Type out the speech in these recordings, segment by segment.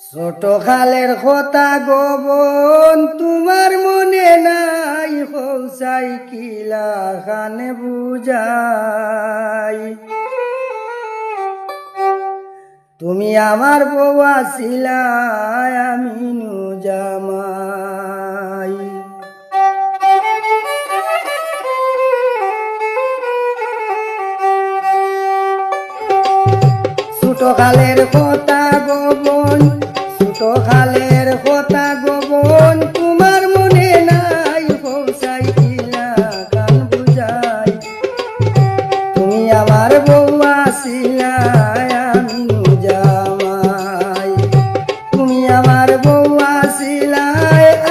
ছোট খালের কথা গোবন তোমার মনে নাই হৌসাই কিলা খানে বুঝাই তুমি আমার বউ আছিলা আমি নু জামাই ছোট খালের কথা গোবন ছোট খালের কথা গোবন তোমার মনে নাই হৌসাই কিলা গান বুঝাই তুমি আমার বউ আছিলা আমি নু জামাই তুমি আমার বউ আছিলা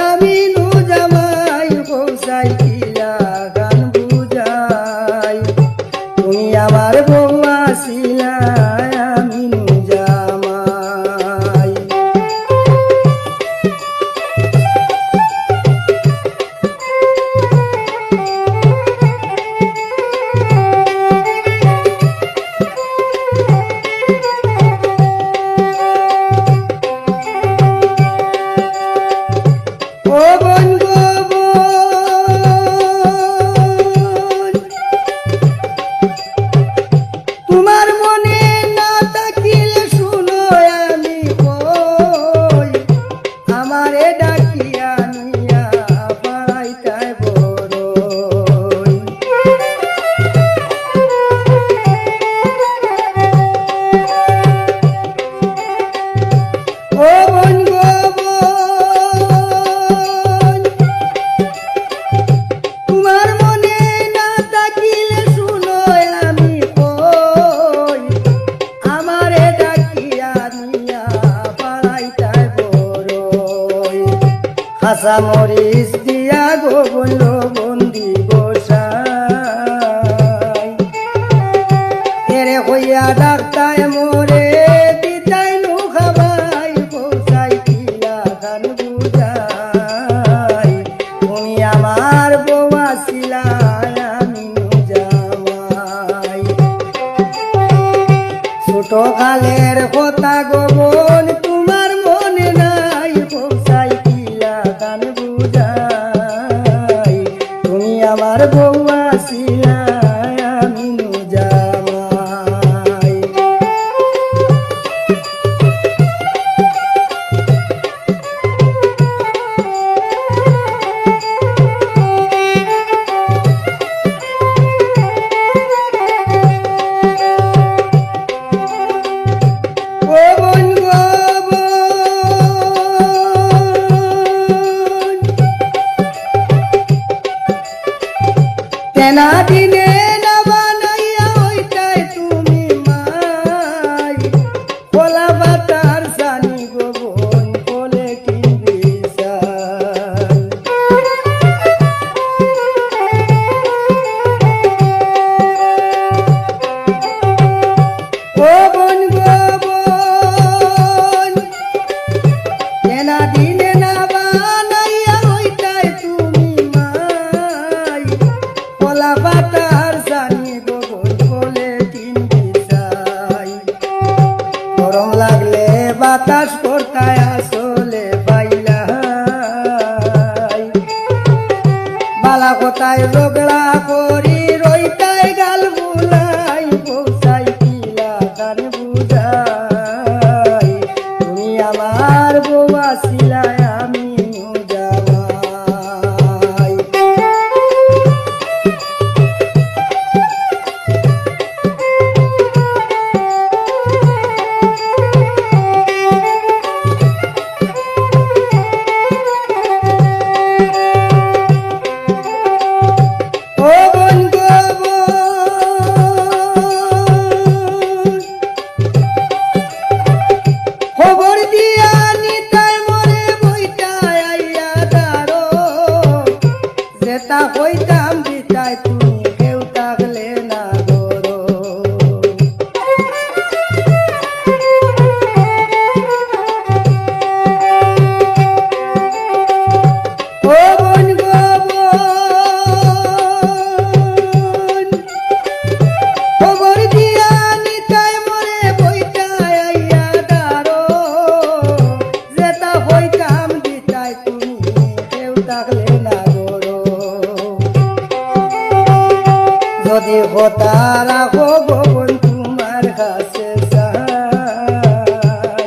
আমি নু জামাই হৌসাই কিলা গান বুঝাই তুমি আমার বউ আছিলা আমি নু জামাই ও বন্ধু তোমার মনে না থাকিলে শুনো আমি কই আমারে ডাকিয়া নিয়া পাইতাই বড়ই ও বন্ধু তোমার মনে না থাকিলে শুনো আমি কই আমারে ডাকিয়া নিয়া পাড়াইতাই বড়ই হাসা মরিচ দিয়া গোবল বন্দি বসাই এরে হইয়া ডাক্তায় মোরে দিতাই নু খাবাই বসাই কিলা গান বুঝাই তুমি আমার বউ আছিলা আমি নু জামাই ছোট খালের কথা গোবন তোমার মনে নাই বসাই কিলা গান বুঝাই তুমি আমার বউ আছিলা আমি নু জামাই ও বন্ধু তেনা দিনে না বানাইয়া হইতাই তুমি মাই কলা বাতার সানি গোবন বলে কিনবি চাল ও বন্ধু তেনা দিনে না বানাইয়া হইতাই তুমি মাই কলা বাতার জানি গোবন বলে কিনবি চাই গরম লাগলে বাতাস করতায় আসলে পাইলাই বালা কোথায় ঝগড়া করি রইতাই গাল বুলাই বসাই কিলা গান বুঝাই তুমি আমার বউ আছিলা আমি নু জামাই ও কথা রাখো গোপন তোমার কাছে চাই,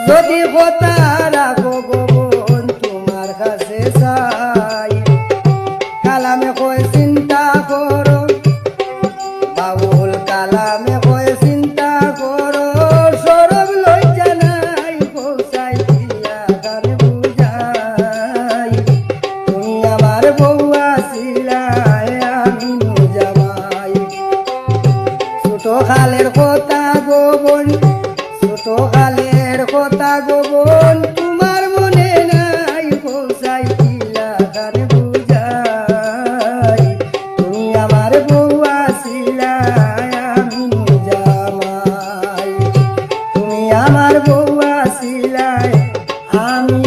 যদি কথা রাখো গোপন তোমার কাছে চাই। কালামে কয় চিন্তা করো বাউল, কালামে কয় চিন্তা করো, সরব লজ্জা নাই পৌঁছাই দিয়া গান বুঝাই। তুমি আমার বউ আসিলাই আমি জামাই, ছোট খালের কথা গোপন, ছোট খালের কথা গোপন তোমার মনে নাই পৌঁছাই দিয়া গান বুঝাই। তুমি আমার বউ আসিলাই আমি জামাই, তুমি আমার বউ আসিলাই আমি